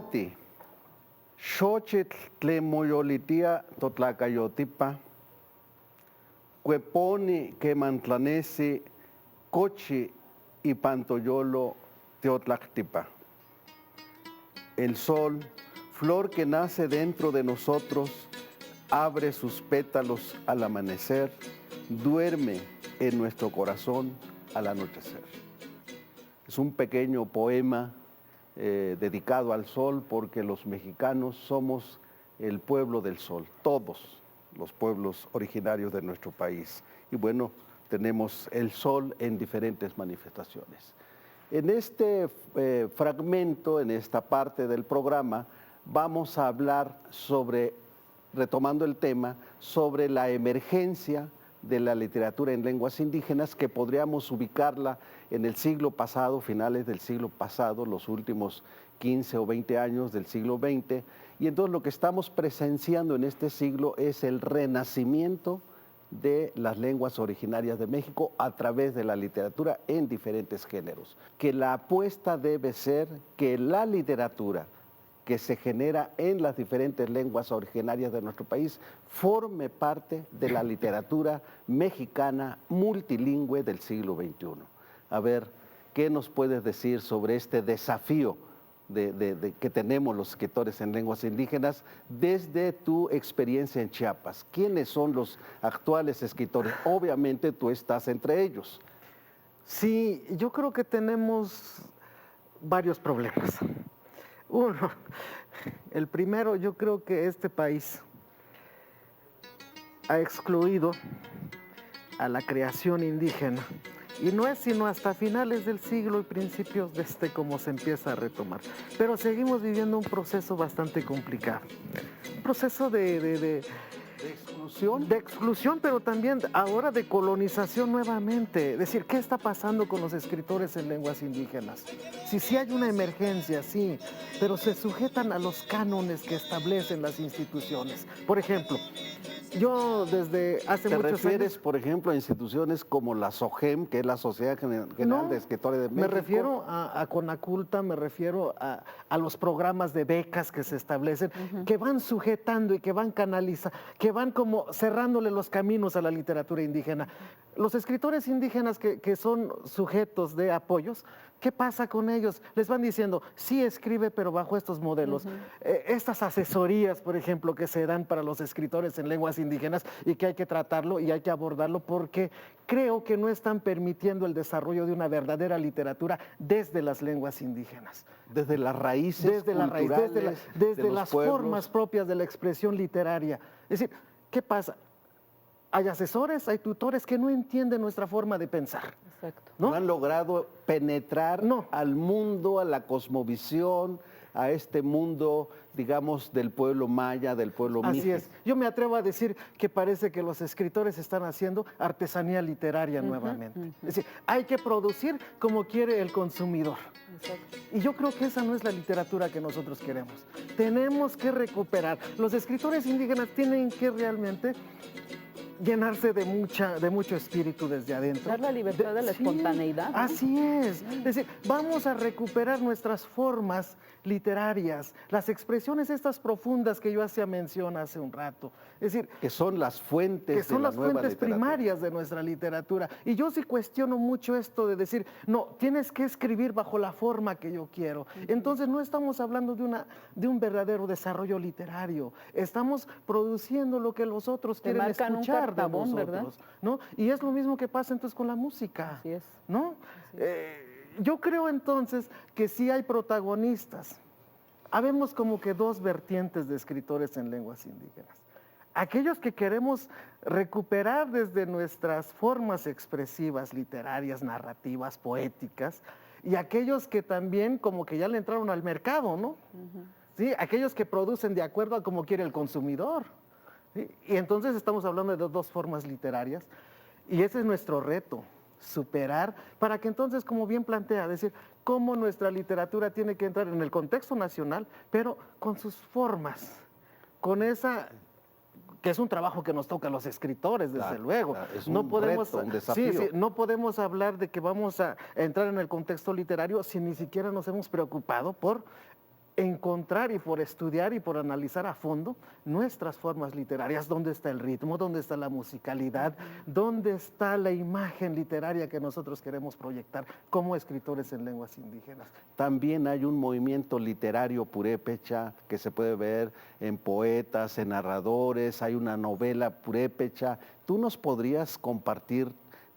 Noti, Xochitl tlemoyolitia totlacayotipa, Cueponi que mantlanesi, Cochi y Pantoyolo teotlactipa. El sol, flor que nace dentro de nosotros, abre sus pétalos al amanecer, duerme en nuestro corazón al anochecer. Es un pequeño poema dedicado al sol, porque los mexicanos somos el pueblo del sol, todos los pueblos originarios de nuestro país. Y bueno, tenemos el sol en diferentes manifestaciones. En este fragmento, en esta parte del programa, vamos a hablar sobre, retomando el tema, sobre la emergencia de la literatura en lenguas indígenas, que podríamos ubicarla en el siglo pasado, finales del siglo pasado, los últimos 15 o 20 años del siglo XX, y entonces lo que estamos presenciando en este siglo es el renacimiento de las lenguas originarias de México a través de la literatura en diferentes géneros. Que la apuesta debe ser que la literatura que se genera en las diferentes lenguas originarias de nuestro país forme parte de la literatura mexicana multilingüe del siglo XXI. A ver, ¿qué nos puedes decir sobre este desafío que tenemos los escritores en lenguas indígenas desde tu experiencia en Chiapas? ¿Quiénes son los actuales escritores? Obviamente tú estás entre ellos. Sí, yo creo que tenemos varios problemas. Uno, el primero, yo creo que este país ha excluido a la creación indígena, y no es sino hasta finales del siglo y principios de como se empieza a retomar. Pero seguimos viviendo un proceso bastante complicado, un proceso de exclusión, pero también ahora de colonización nuevamente. Es decir, ¿qué está pasando con los escritores en lenguas indígenas? Sí hay una emergencia, sí, pero se sujetan a los cánones que establecen las instituciones. Por ejemplo, yo desde hace muchos años... ¿Te refieres, por ejemplo, a instituciones como la SOGEM, que es la Sociedad General de Escritores de México? Me refiero a Conaculta, me refiero a los programas de becas que se establecen, que van sujetando y que van canalizando, que van como cerrándole los caminos a la literatura indígena. Los escritores indígenas que son sujetos de apoyos, ¿qué pasa con ellos? Les van diciendo, sí escribe, pero bajo estos modelos. Estas asesorías, por ejemplo, que se dan para los escritores en lenguas indígenas, y que hay que tratarlo y hay que abordarlo, porque creo que no están permitiendo el desarrollo de una verdadera literatura desde las lenguas indígenas. Desde las raíces culturales, desde las formas propias de la expresión literaria. Es decir, ¿qué pasa? Hay asesores, hay tutores que no entienden nuestra forma de pensar. Exacto. No han logrado penetrar al mundo, a la cosmovisión, a este mundo, digamos, del pueblo maya, del pueblo mije. Así es. Yo me atrevo a decir que parece que los escritores están haciendo artesanía literaria nuevamente. Es decir, hay que producir como quiere el consumidor. Exacto. Y yo creo que esa no es la literatura que nosotros queremos. Tenemos que recuperar. Los escritores indígenas tienen que realmente llenarse de mucho espíritu desde adentro. Dar la libertad de la espontaneidad. Así es. Es decir, vamos a recuperar nuestras formas literarias, las expresiones estas profundas que yo hacía mención hace un rato. Es decir, que son las fuentes que son las fuentes primarias de nuestra literatura. Y yo sí cuestiono mucho esto de decir, no, tienes que escribir bajo la forma que yo quiero. Entonces no estamos hablando de un verdadero desarrollo literario. Estamos produciendo lo que los otros quieren escuchar de nosotros, ¿verdad? ¿No? Y es lo mismo que pasa entonces con la música. Así es. ¿No? Así es. Yo creo entonces que sí hay protagonistas. Habemos como que dos vertientes de escritores en lenguas indígenas. Aquellos que queremos recuperar desde nuestras formas expresivas, literarias, narrativas, poéticas, y aquellos que también como que ya le entraron al mercado, ¿no? ¿Sí? Aquellos que producen de acuerdo a como quiere el consumidor. ¿Sí? Y entonces estamos hablando de dos formas literarias, y ese es nuestro reto. Superar, para que entonces, como bien plantea, decir cómo nuestra literatura tiene que entrar en el contexto nacional, pero con sus formas, con esa, que es un trabajo que nos toca a los escritores, desde luego. Es un reto, un desafío. Sí, no podemos hablar de que vamos a entrar en el contexto literario si ni siquiera nos hemos preocupado por encontrar y por estudiar y por analizar a fondo nuestras formas literarias, dónde está el ritmo, dónde está la musicalidad, dónde está la imagen literaria que nosotros queremos proyectar como escritores en lenguas indígenas. También hay un movimiento literario purépecha que se puede ver en poetas, en narradores, hay una novela purépecha. ¿Tú nos podrías compartir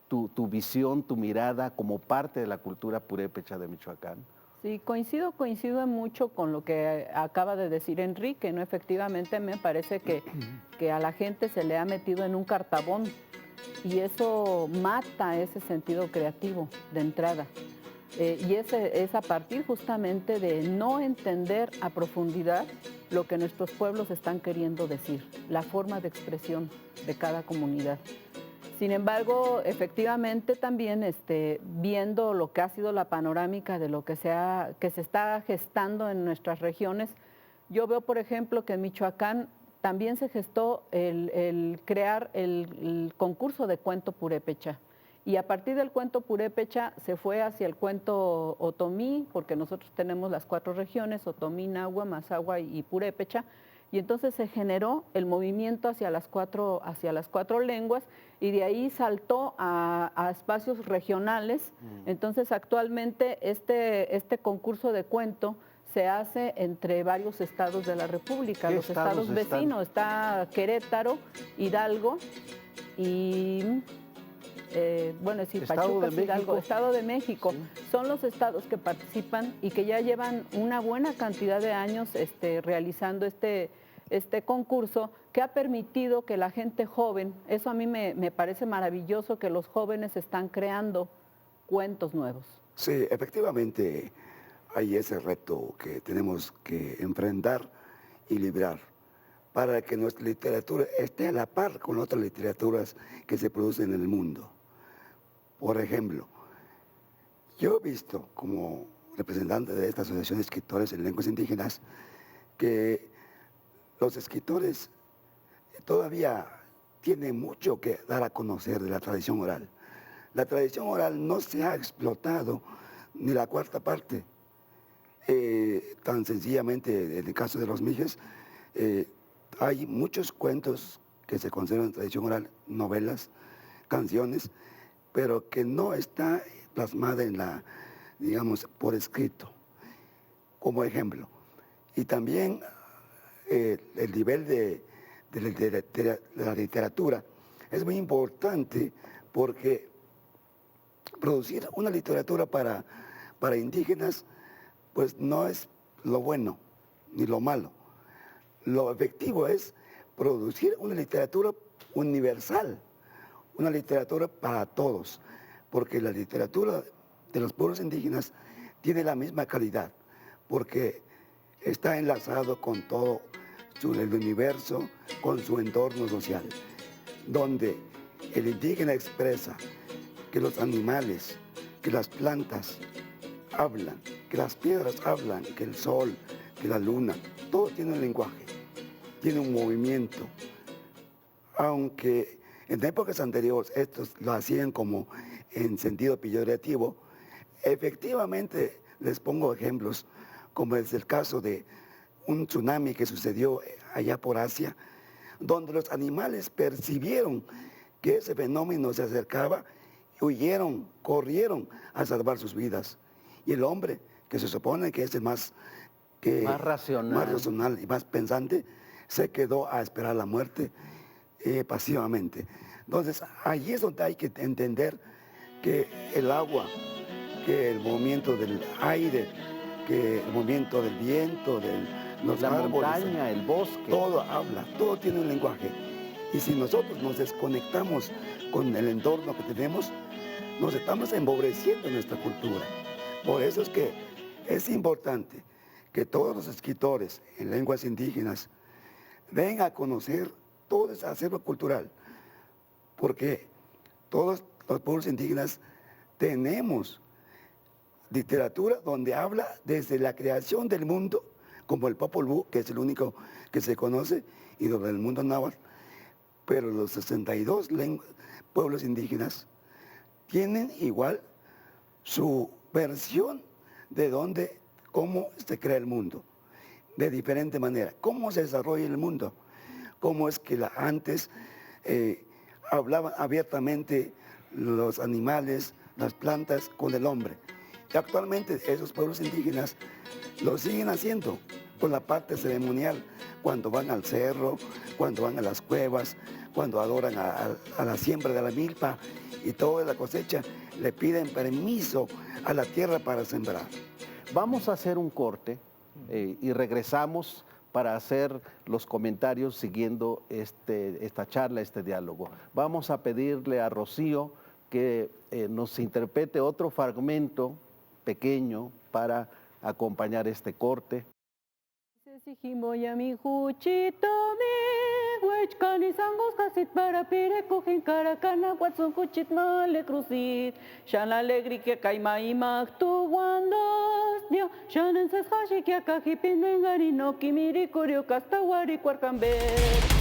tu visión, tu mirada como parte de la cultura purépecha de Michoacán? Sí, coincido en mucho con lo que acaba de decir Enrique, ¿no? Efectivamente me parece que a la gente se le ha metido en un cartabón y eso mata ese sentido creativo de entrada. Y es a partir justamente de no entender a profundidad lo que nuestros pueblos están queriendo decir, la forma de expresión de cada comunidad. Sin embargo, efectivamente también viendo lo que ha sido la panorámica de lo que se está gestando en nuestras regiones, yo veo, por ejemplo, que en Michoacán también se gestó el crear el concurso de cuento purépecha. Y a partir del cuento purépecha se fue hacia el cuento otomí, porque nosotros tenemos las 4 regiones, otomí, nahua, mazahua y purépecha, y entonces se generó el movimiento hacia las cuatro lenguas y de ahí saltó a espacios regionales. Entonces actualmente este concurso de cuento se hace entre varios estados de la República, los estados vecinos, está Querétaro, Hidalgo y bueno, sí, Pachuca, Hidalgo, Estado de México, sí. Son los estados que participan y que ya llevan una buena cantidad de años realizando este concurso, que ha permitido que la gente joven, eso a mí me parece maravilloso, que los jóvenes están creando cuentos nuevos. Sí, efectivamente hay ese reto que tenemos que enfrentar y librar para que nuestra literatura esté a la par con otras literaturas que se producen en el mundo. Por ejemplo, yo he visto como representante de esta Asociación de Escritores en Lenguas Indígenas que los escritores todavía tienen mucho que dar a conocer de la tradición oral. La tradición oral no se ha explotado ni la cuarta parte. Tan sencillamente, en el caso de los mijes, hay muchos cuentos que se conservan en tradición oral, novelas, canciones, pero que no está plasmada en la, digamos, por escrito, como ejemplo. Y también el nivel de la literatura es muy importante porque producir una literatura para indígenas, pues no es lo bueno ni lo malo. Lo efectivo es producir una literatura universal, una literatura para todos, porque la literatura de los pueblos indígenas tiene la misma calidad, porque está enlazado con todo el universo, con su entorno social, donde el indígena expresa que los animales, que las plantas hablan, que las piedras hablan, que el sol, que la luna, todo tiene un lenguaje, tiene un movimiento. Aunque en épocas anteriores estos lo hacían como en sentido peyorativo, efectivamente les pongo ejemplos, como es el caso de un tsunami que sucedió allá por Asia, donde los animales percibieron que ese fenómeno se acercaba, huyeron, corrieron a salvar sus vidas. Y el hombre, que se supone que es el más racional y más pensante, se quedó a esperar la muerte pasivamente. Entonces, allí es donde hay que entender que el agua, que el movimiento del aire, que el movimiento del viento, de los árboles, montaña, el bosque, todo habla, todo tiene un lenguaje. Y si nosotros nos desconectamos con el entorno que tenemos, nos estamos empobreciendo nuestra cultura. Por eso es que es importante que todos los escritores en lenguas indígenas vengan a conocer todo ese acervo cultural, porque todos los pueblos indígenas tenemos literatura donde habla desde la creación del mundo, como el Popol Vuh, que es el único que se conoce, y sobre el mundo náhuatl, pero los 62 pueblos indígenas tienen igual su versión de cómo se crea el mundo. de diferente manera. ¿Cómo se desarrolla el mundo? ¿Cómo es que antes hablaban abiertamente los animales, las plantas con el hombre? Y actualmente esos pueblos indígenas lo siguen haciendo con la parte ceremonial, cuando van al cerro, cuando van a las cuevas, cuando adoran a la siembra de la milpa y toda la cosecha, le piden permiso a la tierra para sembrar. Vamos a hacer un corte y regresamos para hacer los comentarios siguiendo esta charla, este diálogo. Vamos a pedirle a Rocío que nos interprete otro fragmento pequeño para acompañar este corte. Sijimoya mi juchito mi huechcani sangos casit para pire cogen caracana guatson cuchit no le crucit shan alegri que caima y tu guandos dio shan en ses hashi que acá jipindengari no kimiri curio castawari cuarcamber.